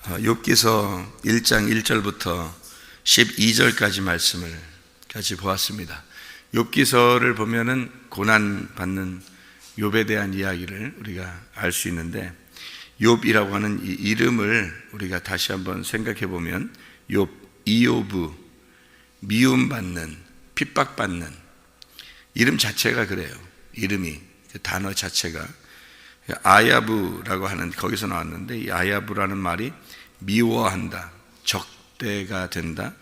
욥기서 1장 1절부터 12절까지 말씀을 같이 보았습니다. 욥기서를 보면은 고난 받는 욥에 대한 이야기를 우리가 알 수 있는데, 욥이라고 하는 이 이름을 우리가 다시 한번 생각해 보면 욥, 이욥브, 미움받는, 핍박받는, 이름 자체가 그래요. 이름이, 그 단어 자체가 아야부라고 하는, 거기서 나왔는데, 이 아야부라는 말이 미워한다, 적대가 된다,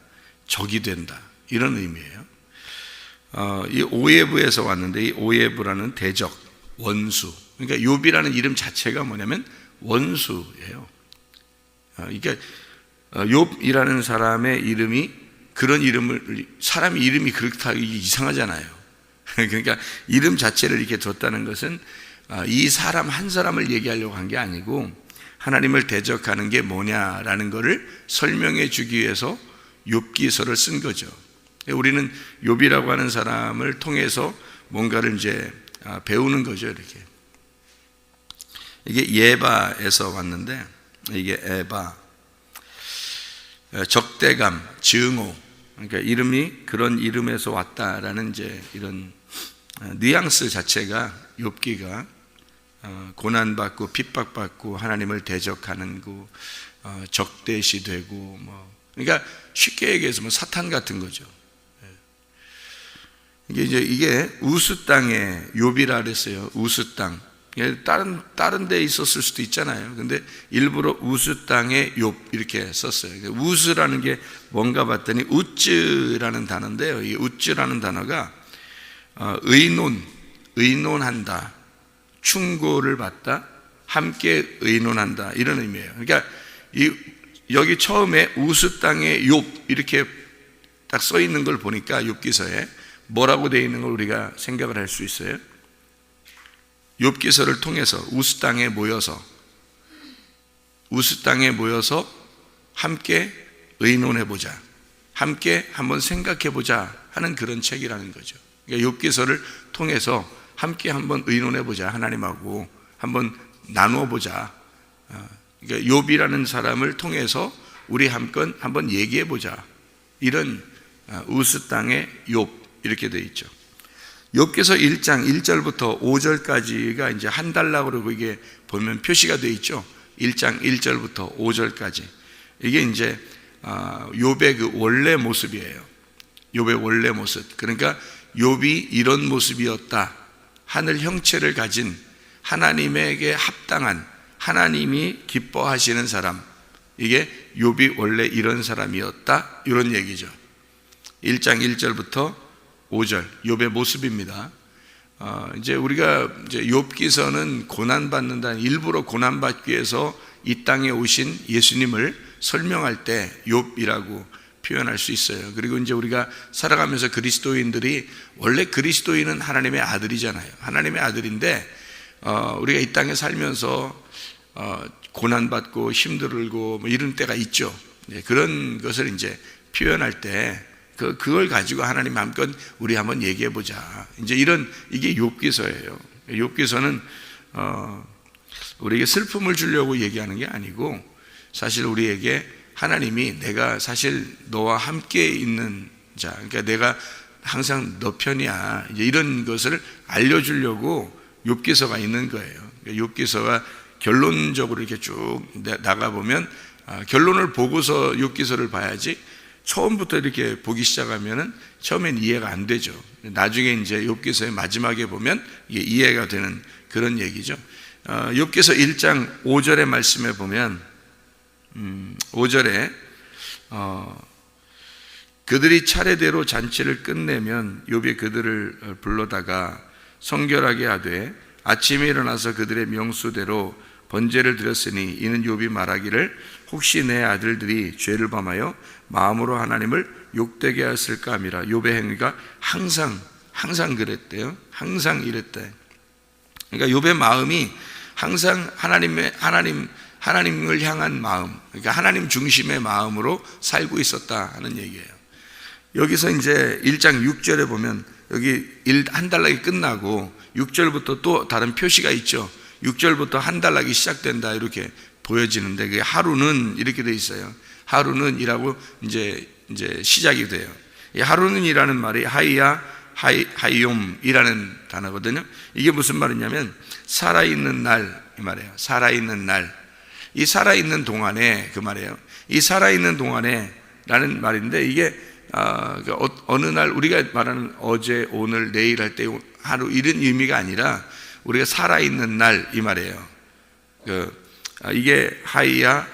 적이 된다, 이런 의미예요. 이 오예부에서 왔는데, 이 오예부라는 대적, 원수, 그러니까 욥이라는 이름 자체가 뭐냐면 원수예요. 그러니까 욥이라는 사람의 이름이, 그런 이름을, 사람 이름이 그렇다, 이상하잖아요. 그러니까 이름 자체를 이렇게 뒀다는 것은 이 사람 한 사람을 얘기하려고 한 게 아니고, 하나님을 대적하는 게 뭐냐라는 것을 설명해 주기 위해서 욥기서를 쓴 거죠. 우리는 욥이라고 하는 사람을 통해서 뭔가를 이제 배우는 거죠. 이렇게, 이게 예바에서 왔는데, 이게 에바, 적대감, 증오, 그러니까 이름이 그런 이름에서 왔다라는 이제 이런 뉘앙스 자체가, 욥기가 고난받고 핍박받고 하나님을 대적하는 거, 적대시되고, 그러니까 쉽게 얘기해서 사탄 같은 거죠. 이게 우스 땅에 욥이라 그랬어요. 우스 땅. 다른 데 있었을 수도 있잖아요. 근데 일부러 우스 땅에 욥 이렇게 썼어요. 우스라는 게 뭔가 봤더니 우즈라는 단어인데요. 이 우즈라는 단어가 의논한다, 충고를 받다, 함께 의논한다, 이런 의미예요. 그러니까 여기 처음에 우스 땅에 욥 이렇게 딱 써 있는 걸 보니까 욥기서에 뭐라고 되어 있는 걸 우리가 생각을 할 수 있어요. 욥기서를 통해서 우스 땅에 모여서 함께 의논해보자, 함께 한번 생각해보자 하는 그런 책이라는 거죠. 그러니까 욥기서를 통해서 함께 한번 의논해보자, 하나님하고 한번 나누어보자. 그러니까 욥이라는 사람을 통해서 우리 한번 얘기해보자, 이런 우스 땅의 욥 이렇게 되어 있죠. 욥기서 1장 1절부터 5절까지가 이제 한 달라고 그러고, 이게 보면 표시가 되어 있죠. 1장 1절부터 5절까지. 이게 이제 욥의 그 원래 모습이에요. 욥의 원래 모습. 그러니까 욥이 이런 모습이었다, 하늘 형체를 가진, 하나님에게 합당한, 하나님이 기뻐하시는 사람, 이게 욥이 원래 이런 사람이었다, 이런 얘기죠. 1장 1절부터 5절, 욥의 모습입니다. 이제 우리가 이제 욥기서는 고난받는다는, 일부러 고난받기 위해서 이 땅에 오신 예수님을 설명할 때 욥이라고 표현할 수 있어요. 그리고 이제 우리가 살아가면서 그리스도인들이, 원래 그리스도인은 하나님의 아들이잖아요. 하나님의 아들인데 우리가 이 땅에 살면서 고난받고 힘들고 이런 때가 있죠. 그런 것을 이제 표현할 때 그걸 가지고 하나님 마음껏 우리 한번 얘기해보자, 이제 이게 욥기서예요. 욥기서는 우리에게 슬픔을 주려고 얘기하는 게 아니고, 사실 우리에게 하나님이, 내가 사실 너와 함께 있는 자, 그러니까 내가 항상 너 편이야, 이제 이런 것을 알려주려고 욥기서가 있는 거예요. 욥기서가 결론적으로 이렇게 쭉 나가보면, 결론을 보고서 욥기서를 봐야지, 처음부터 이렇게 보기 시작하면은 처음엔 이해가 안 되죠. 나중에 이제 욥기서의 마지막에 보면 이게 이해가 되는 그런 얘기죠. 욥기서 1장 5절의 말씀에 보면 5절에 그들이 차례대로 잔치를 끝내면 욥이 그들을 불러다가 성결하게 하되, 아침에 일어나서 그들의 명수대로 번제를 드렸으니, 이는 욥이 말하기를 혹시 내 아들들이 죄를 범하여 마음으로 하나님을 욕되게 하였을까 함이라. 욥의 행위가 항상 그랬대요. 항상 이랬대. 그러니까 욥의 마음이 항상 하나님을 향한 마음, 그러니까 하나님 중심의 마음으로 살고 있었다 하는 얘기예요. 여기서 이제 1장 6절에 보면, 여기 한 달락이 끝나고 6절부터 또 다른 표시가 있죠. 6절부터 한 달락이 시작된다, 이렇게 보여지는데, 그게 하루는 이렇게 돼 있어요. 하루는 이라고 이제 시작이 돼요. 이 하루는 이라는 말이 하이욤이라는 단어거든요. 이게 무슨 말이냐면 살아있는 날, 이 말이에요. 살아있는 날. 이 살아있는 동안에, 그 말이에요. 이 살아있는 동안에 라는 말인데, 이게 어느 날 우리가 말하는 어제, 오늘, 내일 할 때 하루 이런 의미가 아니라 우리가 살아있는 날, 이 말이에요. 이게 하이욤,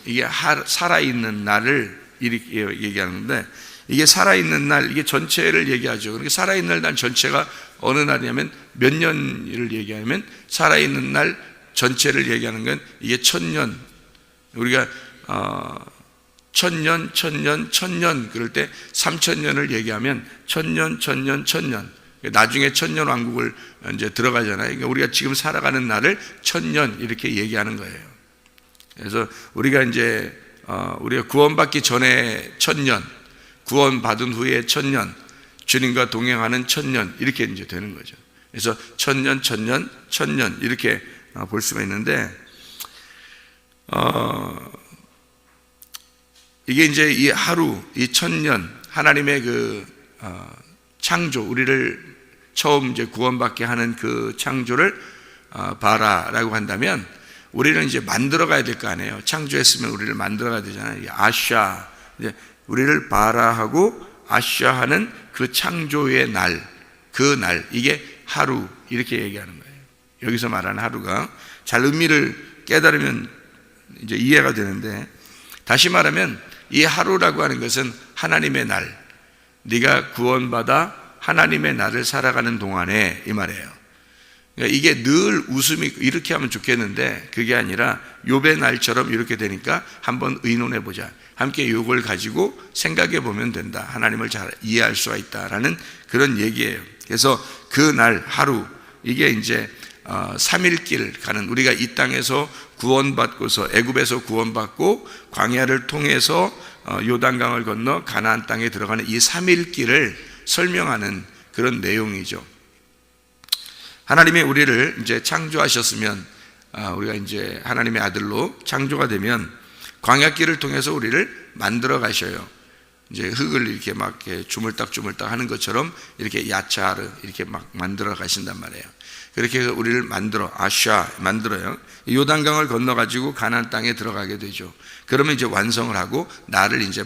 이게 살아있는 날을 이렇게 얘기하는데, 이게 살아있는 날, 이게 전체를 얘기하죠. 그러니까 살아있는 날 전체가 어느 날이냐면 몇 년을 얘기하면, 살아있는 날 전체를 얘기하는 건 이게 1000년. 우리가 1000년 그럴 때 3000년을 얘기하면 1000년 나중에 1000년 왕국을 이제 들어가잖아요. 그러니까 우리가 지금 살아가는 날을 1000년 이렇게 얘기하는 거예요. 그래서 우리가 이제 우리가 구원받기 전에 1000년, 구원받은 후에 1000년, 주님과 동행하는 1000년 이렇게 이제 되는 거죠. 그래서 1000년 이렇게 볼 수가 있는데, 이게 이제 이 하루, 이 1000년, 하나님의 창조, 우리를 처음 이제 구원받게 하는 그 창조를 바라라고 한다면, 우리는 이제 만들어 가야 될 거 아니에요. 창조했으면 우리를 만들어 가야 되잖아요. 아샤, 이제 우리를 바라하고 아샤하는 그 창조의 날, 그 날, 이게 하루 이렇게 얘기하는 거예요. 여기서 말하는 하루가 잘 의미를 깨달으면 이제 이해가 되는데, 다시 말하면 이 하루라고 하는 것은 하나님의 날, 네가 구원받아 하나님의 날을 살아가는 동안에, 이 말이에요. 그러니까 이게 늘 웃음이 이렇게 하면 좋겠는데, 그게 아니라 욥의 날처럼 이렇게 되니까 한번 의논해 보자. 함께 욥을 가지고 생각해 보면 된다. 하나님을 잘 이해할 수가 있다라는 그런 얘기예요. 그래서 그 날 하루, 이게 이제 3일길 가는, 우리가 이 땅에서 구원받고서 애굽에서 구원받고 광야를 통해서 요단강을 건너 가나안 땅에 들어가는 이 3일길을 설명하는 그런 내용이죠. 하나님이 우리를 이제 창조하셨으면, 우리가 이제 하나님의 아들로 창조가 되면 광야길을 통해서 우리를 만들어 가셔요. 이제 흙을 이렇게 막 이렇게 주물딱 하는 것처럼 이렇게 야차르 이렇게 막 만들어 가신단 말이에요. 그렇게 해서 우리를 만들어요. 요단강을 건너가지고 가나안 땅에 들어가게 되죠. 그러면 이제 완성을 하고 나를 이제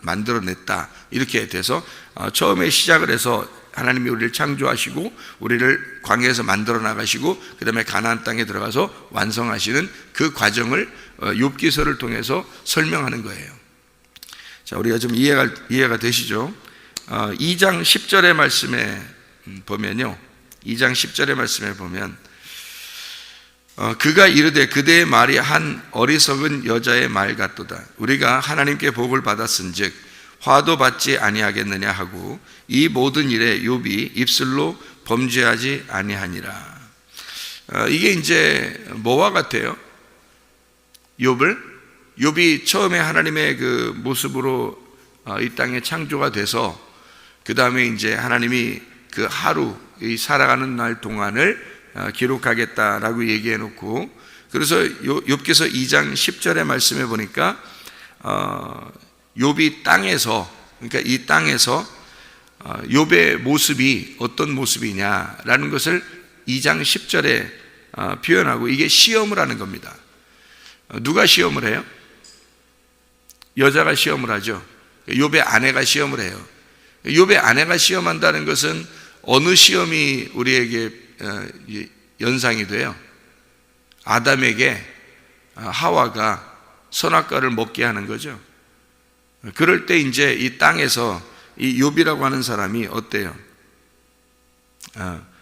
만들어냈다. 이렇게 돼서 처음에 시작을 해서 하나님이 우리를 창조하시고 우리를 광야에서 만들어 나가시고 그 다음에 가나안 땅에 들어가서 완성하시는 그 과정을 욥기서를 통해서 설명하는 거예요. 자, 우리가 좀 이해가 되시죠? 2장 10절의 말씀에 보면요, 2장 10절의 말씀에 보면 그가 이르되 그대의 말이 한 어리석은 여자의 말 같도다. 우리가 하나님께 복을 받았은즉 화도 받지 아니하겠느냐 하고 이 모든 일에 욥이 입술로 범죄하지 아니하니라. 이게 이제 뭐와 같아요? 욥이 처음에 하나님의 그 모습으로 이 땅에 창조가 돼서 그 다음에 이제 하나님이 그 하루, 이 살아가는 날 동안을 기록하겠다라고 얘기해 놓고, 그래서 욥기서 2장 10절의 말씀에 보니까 욥이 땅에서, 그러니까 이 땅에서 욥의 모습이 어떤 모습이냐라는 것을 2장 10절에 표현하고, 이게 시험을 하는 겁니다. 누가 시험을 해요? 여자가 시험을 하죠. 욥의 아내가 시험을 해요. 욥의 아내가 시험한다는 것은 어느 시험이 우리에게 연상이 돼요? 아담에게 하와가 선악과를 먹게 하는 거죠. 그럴 때 이제 이 땅에서 이 욥이라고 하는 사람이 어때요?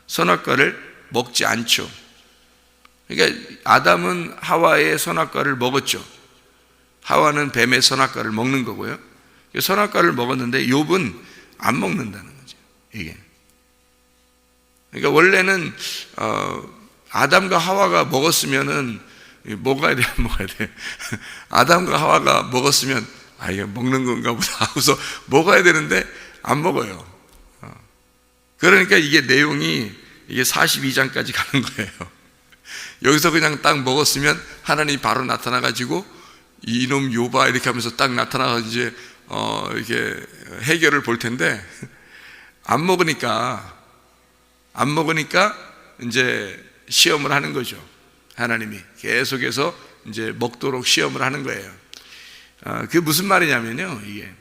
선악과를 먹지 않죠. 그러니까 아담은 하와의 선악과를 먹었죠. 하와는 뱀의 선악과를 먹는 거고요. 선악과를 먹었는데 욥은 안 먹는다는 거죠. 이게. 그러니까 원래는 아담과 하와가 먹었으면은 먹어야 돼, 안 먹어야 돼. 아담과 하와가 먹었으면 이거 먹는 건가 보다 하고서 먹어야 되는데 안 먹어요. 그러니까 이게 내용이 이게 42장까지 가는 거예요. 여기서 그냥 딱 먹었으면 하나님이 바로 나타나가지고 이놈 욥아 이렇게 하면서 딱 나타나서 이제 이렇게 해결을 볼 텐데 안 먹으니까 이제 시험을 하는 거죠. 하나님이 계속해서 이제 먹도록 시험을 하는 거예요. 그게 무슨 말이냐면요, 이게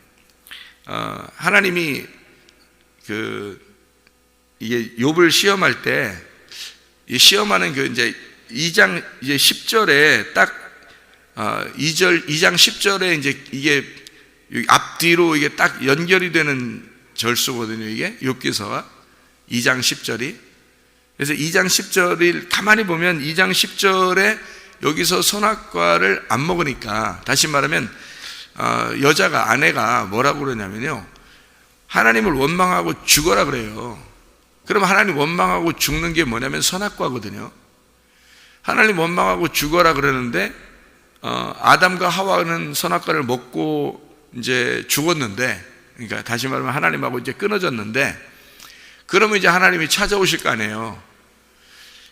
하나님이 이게 욥을 시험할 때 이 시험하는 이제 2장 이제 10절에 딱 2장 10절에 이제 이게 앞뒤로 이게 딱 연결이 되는 절수거든요. 이게 욥기서와 2장 10절이. 그래서 2장 10절을 가만히 보면 2장 10절에 여기서 선악과를 안 먹으니까, 다시 말하면 여자가, 아내가 뭐라고 그러냐면요, 하나님을 원망하고 죽어라 그래요. 그럼 하나님 원망하고 죽는 게 뭐냐면 선악과거든요. 하나님 원망하고 죽어라 그러는데 아담과 하와는 선악과를 먹고 이제 죽었는데, 그러니까 다시 말하면 하나님하고 이제 끊어졌는데, 그러면 이제 하나님이 찾아오실 거 아니에요.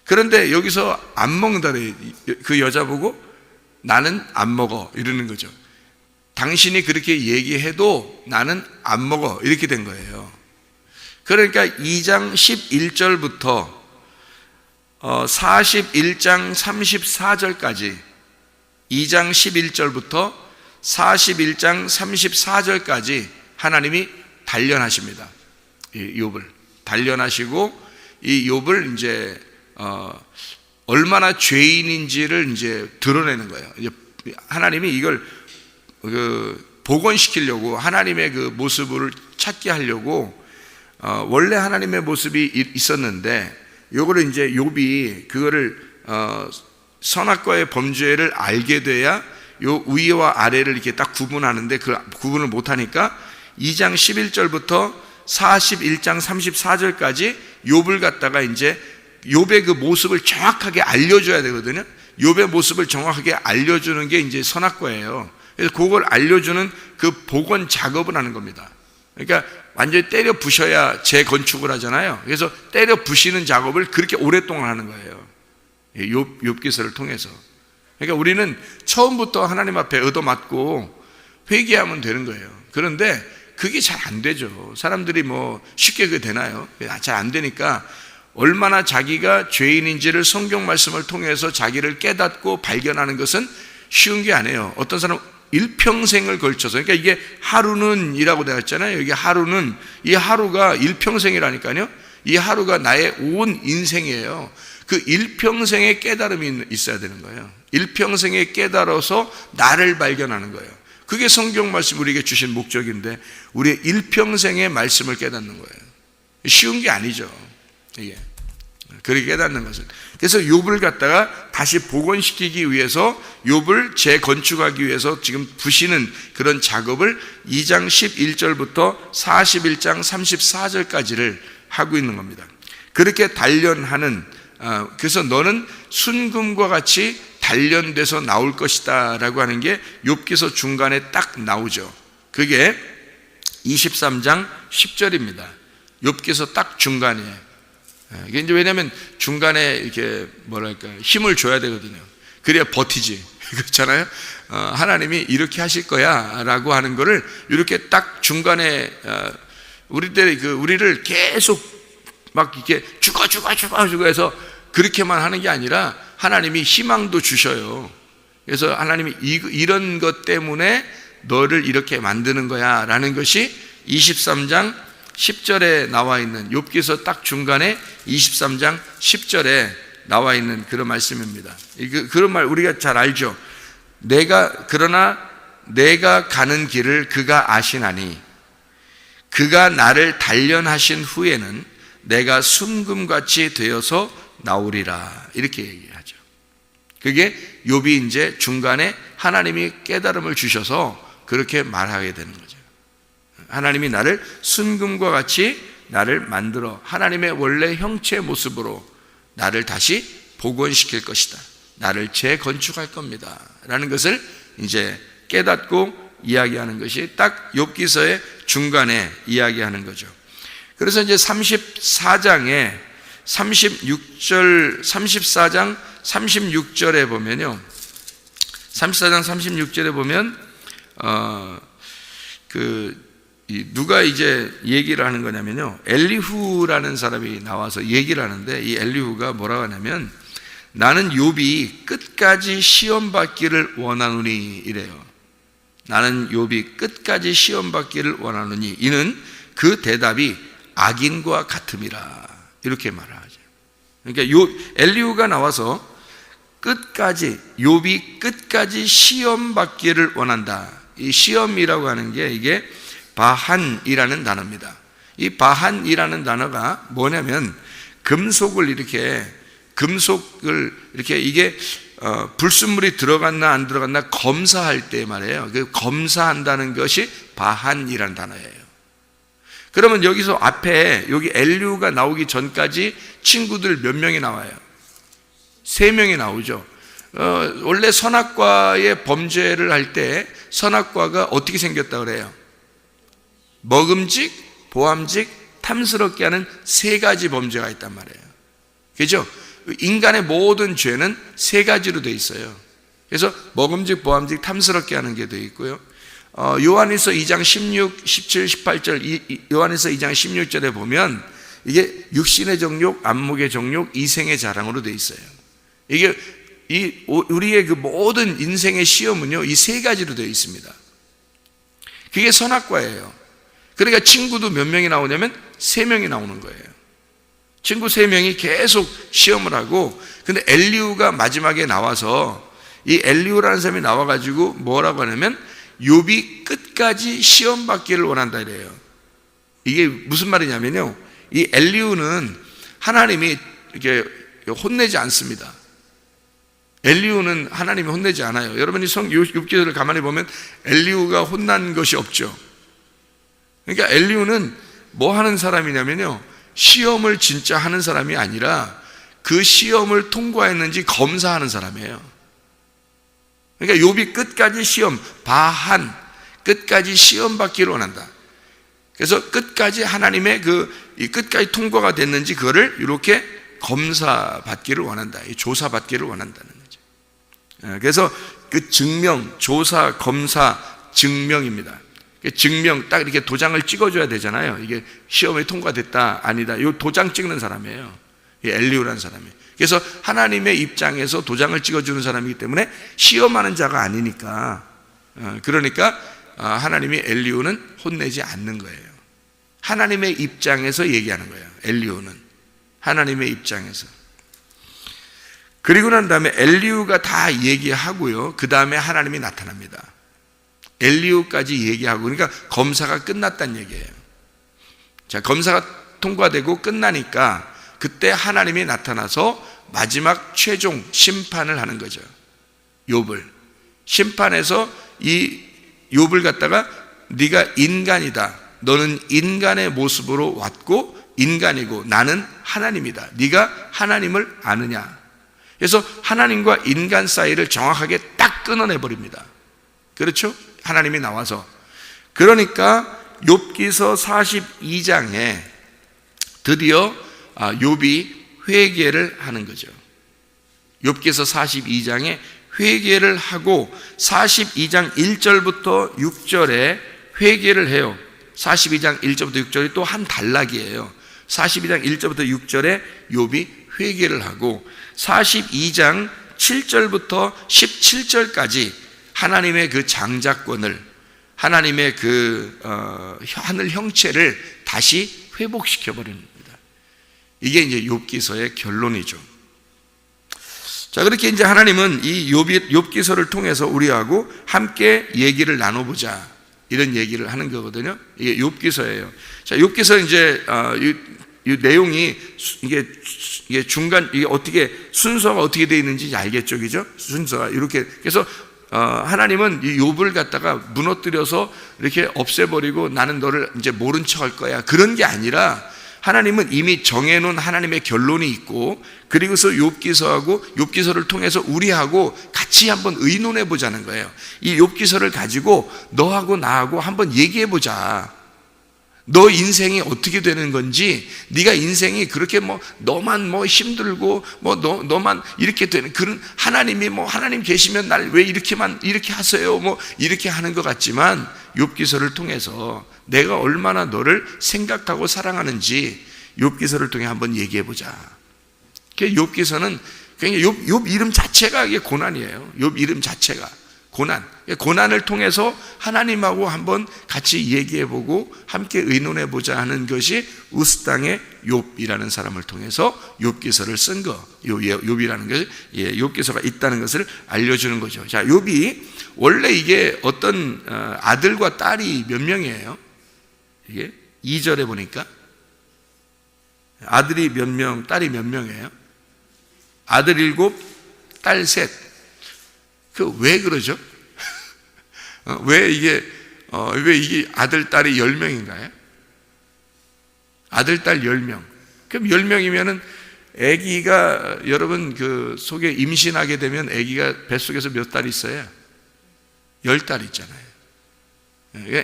그런데 여기서 안 먹는다 그래요. 그 여자 보고 나는 안 먹어 이러는 거죠. 당신이 그렇게 얘기해도 나는 안 먹어 이렇게 된 거예요. 그러니까 2장 11절부터 41장 34절까지 2장 11절부터 41장 34절까지 하나님이 단련하십니다. 이 욥을 단련하시고 이 욥을 이제 얼마나 죄인인지를 이제 드러내는 거예요. 이제 하나님이 이걸 복원시키려고, 하나님의 그 모습을 찾게 하려고 원래 하나님의 모습이 있었는데 요거를 이제 욥이 그거를 선악과의 범죄를 알게 돼야 요 위와 아래를 이렇게 딱 구분하는데 그 구분을 못하니까 2장 11절부터 41장 34절까지 욥을 갖다가 이제 욥의 그 모습을 정확하게 알려줘야 되거든요. 욥의 모습을 정확하게 알려주는 게 이제 선악과예요. 그래서 그걸 알려주는 그 복원 작업을 하는 겁니다. 그러니까 완전히 때려 부셔야 재건축을 하잖아요. 그래서 때려 부시는 작업을 그렇게 오랫동안 하는 거예요. 욥기서를 통해서. 그러니까 우리는 처음부터 하나님 앞에 얻어맞고 회개하면 되는 거예요. 그런데 그게 잘 안 되죠. 사람들이 뭐 쉽게 그게 되나요? 잘 안 되니까 얼마나 자기가 죄인인지를 성경 말씀을 통해서 자기를 깨닫고 발견하는 것은 쉬운 게 아니에요. 어떤 사람은 일평생을 걸쳐서, 그러니까 이게 하루는 이라고 되어 있잖아요. 이게 하루는, 이 하루가 일평생이라니까요. 이 하루가 나의 온 인생이에요. 그 일평생의 깨달음이 있어야 되는 거예요. 일평생에 깨달아서 나를 발견하는 거예요. 그게 성경 말씀 우리에게 주신 목적인데 우리의 일평생의 말씀을 깨닫는 거예요. 쉬운 게 아니죠. 이게 그렇게 깨닫는 것은. 그래서 욥을 갖다가 다시 복원시키기 위해서, 욥을 재건축하기 위해서 지금 부시는 그런 작업을 2장 11절부터 41장 34절까지를 하고 있는 겁니다. 그렇게 단련하는, 그래서 너는 순금과 같이 단련돼서 나올 것이다 라고 하는 게 욥기서 중간에 딱 나오죠. 그게 23장 10절입니다. 욥기서 딱 중간에. 이게 이제 왜냐하면 중간에 이렇게 뭐랄까 힘을 줘야 되거든요. 그래야 버티지. 그렇잖아요. 하나님이 이렇게 하실 거야라고 하는 거를 이렇게 딱 중간에 우리를 계속 막 이렇게 죽어 해서 그렇게만 하는 게 아니라 하나님이 희망도 주셔요. 그래서 하나님이 이런 것 때문에 너를 이렇게 만드는 거야라는 것이 23장 10절에 나와 있는, 욥기서 딱 중간에 23장 10절에 나와 있는 그런 말씀입니다. 그런 말 우리가 잘 알죠. 그러나 내가 가는 길을 그가 아시나니 그가 나를 단련하신 후에는 내가 순금같이 되어서 나오리라, 이렇게 얘기하죠. 그게 욥이 이제 중간에 하나님이 깨달음을 주셔서 그렇게 말하게 되는 거죠. 하나님이 나를 순금과 같이 나를 만들어 하나님의 원래 형체의 모습으로 나를 다시 복원시킬 것이다, 나를 재건축할 겁니다 라는 것을 이제 깨닫고 이야기하는 것이 딱 욥기서의 중간에 이야기하는 거죠. 그래서 이제 34장에 34장 36절에 보면요. 34장 36절에 보면 누가 이제 얘기를 하는 거냐면요. 엘리후라는 사람이 나와서 얘기를 하는데, 이 엘리후가 뭐라고 하냐면, 나는 욥이 끝까지 시험 받기를 원하노니 이래요. 나는 욥이 끝까지 시험 받기를 원하노니 이는 그 대답이 악인과 같음이라, 이렇게 말을 하죠. 그러니까 엘리후가 나와서 욥이 끝까지 시험 받기를 원한다. 이 시험이라고 하는 게 이게 바한이라는 단어입니다. 이 바한이라는 단어가 뭐냐면 금속을 이렇게 이게 불순물이 들어갔나 안 들어갔나 검사할 때 말이에요. 그 검사한다는 것이 바한이라는 단어예요. 그러면 여기서 앞에 여기 엘리후가 나오기 전까지 친구들 몇 명이 나와요? 3명이 나오죠. 원래 선악과의 범죄를 할 때 선악과가 어떻게 생겼다 그래요? 먹음직, 보암직, 탐스럽게 하는 3가지 범죄가 있단 말이에요. 그죠? 인간의 모든 죄는 3가지로 되어 있어요. 그래서 먹음직, 보암직, 탐스럽게 하는 게 되어 있고요. 요한일서 2장 16, 17, 18절, 요한일서 2장 16절에 보면 이게 육신의 정욕, 안목의 정욕, 이생의 자랑으로 되어 있어요. 이게 우리의 그 모든 인생의 시험은요, 이 3가지로 되어 있습니다. 그게 선악과예요. 그러니까 친구도 몇 명이 나오냐면 3명이 나오는 거예요. 친구 3명이 계속 시험을 하고, 근데 엘리후가 마지막에 나와서, 이 엘리후라는 사람이 나와가지고 뭐라고 하냐면 욥이 끝까지 시험 받기를 원한다 이래요. 이게 무슨 말이냐면요, 이 엘리후는 하나님이 이렇게 혼내지 않습니다. 엘리후는 하나님이 혼내지 않아요. 여러분이 욥기서를 가만히 보면 엘리후가 혼난 것이 없죠. 그러니까 엘리후는 뭐 하는 사람이냐면요, 시험을 진짜 하는 사람이 아니라 그 시험을 통과했는지 검사하는 사람이에요. 그러니까 욥이 끝까지 바한, 끝까지 시험 받기를 원한다. 그래서 끝까지 하나님의 끝까지 통과가 됐는지 그거를 이렇게 검사 받기를 원한다. 조사 받기를 원한다는 거죠. 그래서 그 증명, 조사, 검사, 증명입니다. 증명, 딱 이렇게 도장을 찍어줘야 되잖아요. 이게 시험에 통과됐다, 아니다. 이 도장 찍는 사람이에요. 엘리후라는 사람이. 그래서 하나님의 입장에서 도장을 찍어주는 사람이기 때문에 시험하는 자가 아니니까, 그러니까 하나님이 엘리후는 혼내지 않는 거예요. 하나님의 입장에서 얘기하는 거예요. 엘리후는 하나님의 입장에서. 그리고 난 다음에 엘리후가 다 얘기하고요, 그 다음에 하나님이 나타납니다. 엘리후까지 얘기하고, 그러니까 검사가 끝났다는 얘기예요. 자, 검사가 통과되고 끝나니까 그때 하나님이 나타나서 마지막 최종 심판을 하는 거죠. 욥을 심판해서 이 욥을 갖다가 네가 인간이다, 너는 인간의 모습으로 왔고 인간이고 나는 하나님이다, 네가 하나님을 아느냐. 그래서 하나님과 인간 사이를 정확하게 딱 끊어내버립니다. 그렇죠? 하나님이 나와서. 그러니까 욥기서 42장에 드디어 욥이 회개를 하는 거죠. 욥기서 42장에 회개를 하고 42장 1절부터 6절에 회개를 해요. 42장 1절부터 6절이 또 한 단락이에요. 42장 1절부터 6절에 욥이 회개를 하고 42장 7절부터 17절까지 하나님의 그 장자권을, 하나님의 그 하늘 형체를 다시 회복시켜 버립니다. 이게 이제 욥기서의 결론이죠. 자, 그렇게 이제 하나님은 이 욥기서를 통해서 우리하고 함께 얘기를 나눠보자, 이런 얘기를 하는 거거든요. 이게 욥기서예요. 자, 욥기서 이제 이 내용이 이게 중간, 이게 어떻게 순서가 어떻게 되어 있는지 알겠죠, 그죠? 순서가 이렇게. 그래서 하나님은 이 욥을 갖다가 무너뜨려서 이렇게 없애버리고 나는 너를 이제 모른 척 할 거야, 그런 게 아니라 하나님은 이미 정해놓은 하나님의 결론이 있고, 그리고서 욥기서하고 욥기서를 통해서 우리하고 같이 한번 의논해 보자는 거예요. 이 욥기서를 가지고 너하고 나하고 한번 얘기해 보자. 너 인생이 어떻게 되는 건지, 네가 인생이 그렇게 너만 힘들고 너만 이렇게 되는 그런, 하나님이 하나님 계시면 날 왜 이렇게 하세요 이렇게 하는 것 같지만, 욥기서를 통해서 내가 얼마나 너를 생각하고 사랑하는지 욥기서를 통해 한번 얘기해 보자. 욥기서는 굉장히 욥 이름 자체가 이게 고난이에요. 욥 이름 자체가 고난을 통해서 하나님하고 한번 같이 얘기해보고 함께 의논해보자 하는 것이 우스 땅의 욥이라는 사람을 통해서 욥기서를 쓴 거, 욥이라는 것이, 욥기서가 있다는 것을 알려주는 거죠. 자, 욥이 원래 이게 어떤 아들과 딸이 몇 명이에요? 이게 2절에 보니까 아들이 몇 명, 딸이 몇 명이에요? 아들 7, 딸 3. 왜 그러죠? 왜 이게 아들, 딸이 10명인가요? 아들, 딸 10명. 그럼 10명이면은 아기가, 여러분 그 속에 임신하게 되면 아기가 뱃속에서 몇 달 있어요? 10달 있잖아요.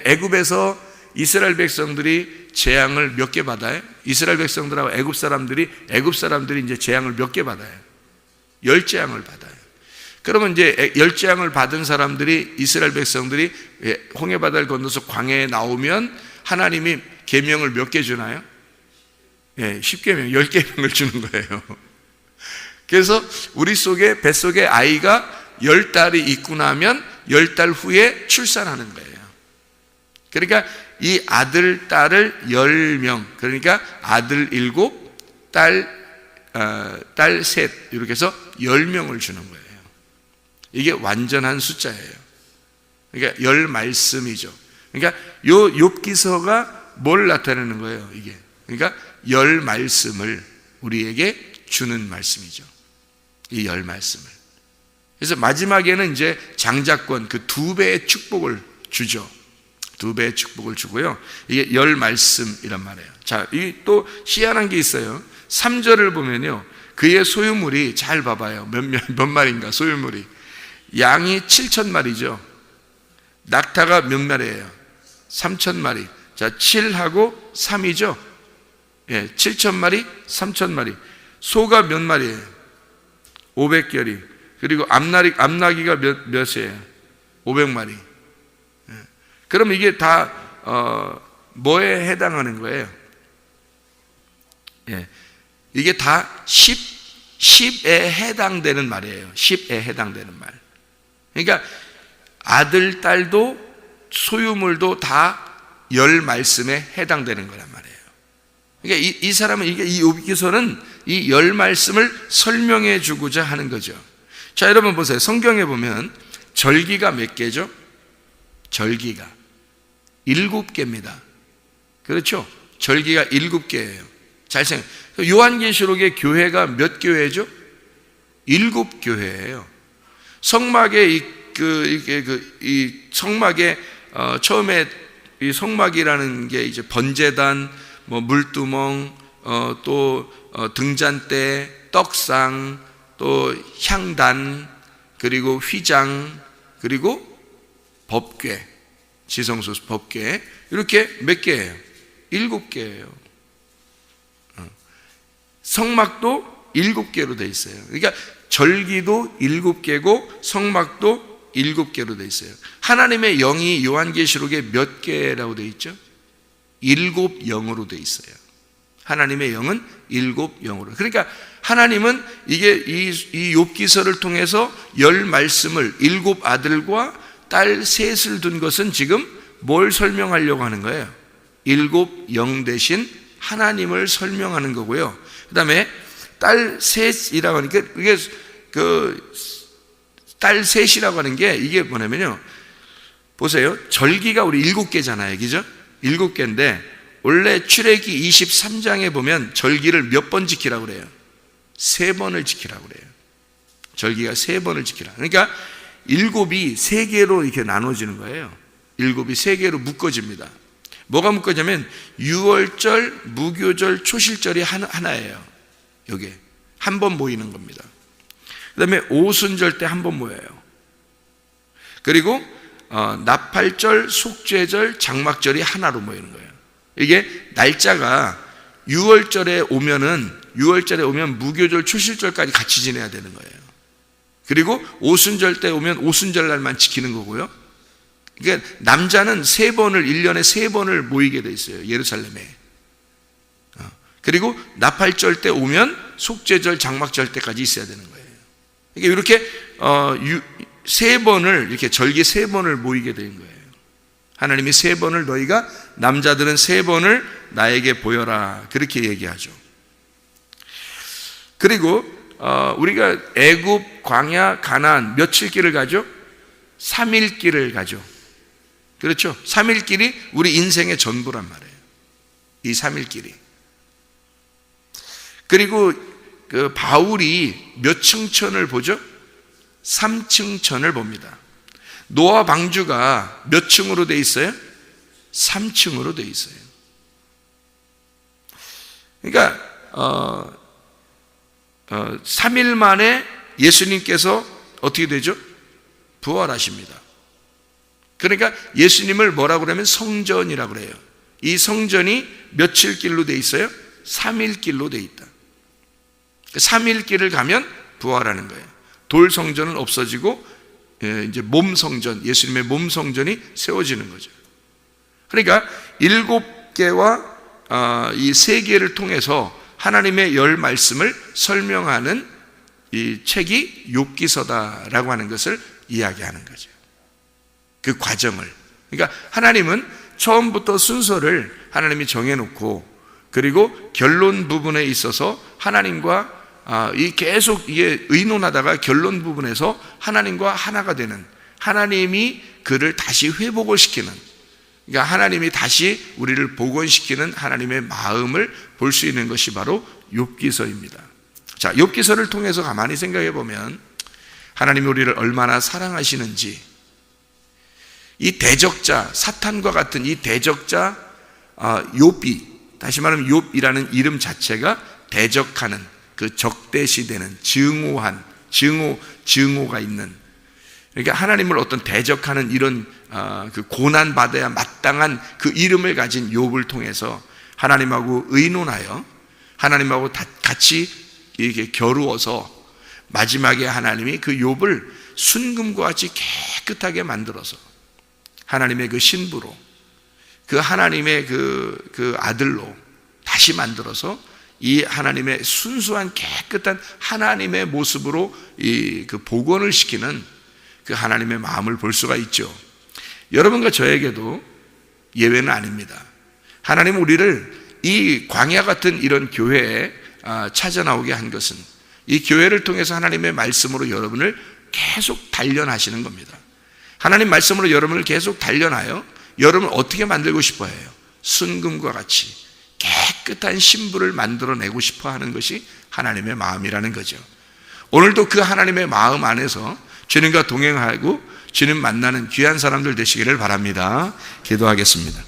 애굽에서 이스라엘 백성들이 재앙을 몇 개 받아요? 이스라엘 백성들하고 애굽 사람들이 이제 재앙을 몇 개 받아요? 10재앙을 받아요. 그러면 이제 10재앙을 받은 사람들이, 이스라엘 백성들이 홍해바다를 건너서 광야에 나오면 하나님이 계명을 몇 개 주나요? 10계명, 10계명을 주는 거예요. 그래서 우리 속에, 뱃속에 아이가 10달이 있고 나면 10달 후에 출산하는 거예요. 그러니까 이 아들, 딸을 10명, 그러니까 아들 7, 딸 3, 이렇게 해서 10명을 주는 거예요. 이게 완전한 숫자예요. 그러니까 10말씀이죠. 그러니까 요 욥기서가 뭘 나타내는 거예요, 이게. 그러니까 10말씀을 우리에게 주는 말씀이죠. 이 10말씀을. 그래서 마지막에는 이제 장자권, 그 2배의 축복을 주죠. 2배의 축복을 주고요. 이게 10말씀이란 말이에요. 자, 이 또 희한한 게 있어요. 3절을 보면요, 그의 소유물이, 잘 봐봐요. 몇 마리인가, 소유물이. 양이 7,000마리죠. 낙타가 몇 마리예요? 3,000마리. 자, 7하고 3이죠. 7,000마리, 3,000마리. 소가 몇 마리예요? 500결이. 그리고 암나귀가 몇이에요? 500마리. 그럼 이게 다 뭐에 해당하는 거예요? 이게 다 10에 해당되는 말이에요. 10에 해당되는 말. 그러니까 아들, 딸도 소유물도 다 10말씀에 해당되는 거란 말이에요. 그러니까 이 사람은, 이 욥기서는 이 10말씀을 설명해 주고자 하는 거죠. 자, 여러분 보세요. 성경에 보면 절기가 몇 개죠? 절기가 7개입니다. 그렇죠? 절기가 7개예요. 잘 생각해요. 요한계시록의 교회가 몇 교회죠? 7교회예요. 성막에 이 성막에 처음에 이 성막이라는 게 이제 번제단, 물두멍, 또 등잔대, 떡상, 또 향단, 그리고 휘장, 그리고 법궤, 지성소 법궤, 이렇게 몇 개예요? 7개예요. 성막도 7개로 되어 있어요. 그러니까 절기도 7개고 성막도 7개로 되어 있어요. 하나님의 영이 요한계시록에 몇 개라고 되어 있죠? 7영으로 되어 있어요. 하나님의 영은 7영으로. 그러니까 하나님은 이게 이 욥기서를 통해서 10말씀을 7 아들과 딸 3을 둔 것은 지금 뭘 설명하려고 하는 거예요? 7영 대신 하나님을 설명하는 거고요. 그 다음에 딸 셋이라고 하니까, 이게 딸 셋이라고 하는 게 이게 뭐냐면요, 보세요. 절기가 우리 7개잖아요. 그죠? 7개인데 원래 출애기 23장에 보면 절기를 몇 번 지키라고 그래요? 3번을 지키라고 그래요. 절기가 3번을 지키라. 그러니까 7이 3개로 이렇게 나눠지는 거예요. 7이 3개로 묶어집니다. 뭐가 묶어지냐면 유월절, 무교절, 초실절이 하나예요. 여기에 한 번 모이는 겁니다. 그 다음에 오순절 때 한 번 모여요. 그리고 나팔절, 속죄절, 장막절이 하나로 모이는 거예요. 이게 날짜가 6월절에 오면 무교절 초실절까지 같이 지내야 되는 거예요. 그리고 오순절 때 오면 오순절 날만 지키는 거고요. 그러니까 남자는 1년에 3번을 모이게 돼 있어요, 예루살렘에. 그리고 나팔절 때 오면 속죄절, 장막절 때까지 있어야 되는 거예요. 그러니까 이렇게 3번을, 이렇게 절기 3번을 모이게 된 거예요. 하나님이 3번을 너희가, 남자들은 3번을 나에게 보여라, 그렇게 얘기하죠. 그리고 우리가 애굽, 광야, 가나안 며칠 길을 가죠? 3일 길을 가죠. 그렇죠? 3일 길이 우리 인생의 전부란 말이에요, 이 3일 길이. 그리고 그 바울이 몇 층천을 보죠? 3층천을 봅니다. 노아 방주가 몇 층으로 돼 있어요? 3층으로 돼 있어요. 그러니까 3일 만에 예수님께서 어떻게 되죠? 부활하십니다. 그러니까 예수님을 뭐라고 그러면 성전이라고 그래요. 이 성전이 며칠 길로 돼 있어요? 3일 길로 돼 있다. 3일 길을 가면 부활하는 거예요. 돌 성전은 없어지고 이제 몸 성전, 예수님의 몸 성전이 세워지는 거죠. 그러니까 7개와 이 3개를 통해서 하나님의 10 말씀을 설명하는 이 책이 욥기서다라고 하는 것을 이야기하는 거죠. 그 과정을. 그러니까 하나님은 처음부터 순서를 하나님이 정해놓고, 그리고 결론 부분에 있어서 하나님과 계속 이게 의논하다가 결론 부분에서 하나님과 하나가 되는, 하나님이 그를 다시 회복을 시키는, 그러니까 하나님이 다시 우리를 복원시키는 하나님의 마음을 볼 수 있는 것이 바로 욥기서입니다. 자, 욥기서를 통해서 가만히 생각해 보면 하나님이 우리를 얼마나 사랑하시는지, 이 대적자, 사탄과 같은 이 대적자 욥이, 다시 말하면 욥이라는 이름 자체가 대적하는, 그 적대시되는, 증오가 있는, 그러니까 하나님을 어떤 대적하는 이런 그 고난 받아야 마땅한 그 이름을 가진 욥을 통해서 하나님하고 의논하여 하나님하고 같이 이렇게 겨루어서 마지막에 하나님이 그 욥을 순금과 같이 깨끗하게 만들어서 하나님의 그 신부로, 그 하나님의 그 아들로 다시 만들어서 이 하나님의 순수한 깨끗한 하나님의 모습으로 그 복원을 시키는 그 하나님의 마음을 볼 수가 있죠. 여러분과 저에게도 예외는 아닙니다. 하나님은 우리를 이 광야 같은 이런 교회에 찾아 나오게 한 것은 이 교회를 통해서 하나님의 말씀으로 여러분을 계속 단련하시는 겁니다. 하나님 말씀으로 여러분을 계속 단련하여 여러분을 어떻게 만들고 싶어 해요? 순금과 같이 깨끗한 신부를 만들어내고 싶어 하는 것이 하나님의 마음이라는 거죠. 오늘도 그 하나님의 마음 안에서 주님과 동행하고 주님 만나는 귀한 사람들 되시기를 바랍니다. 기도하겠습니다.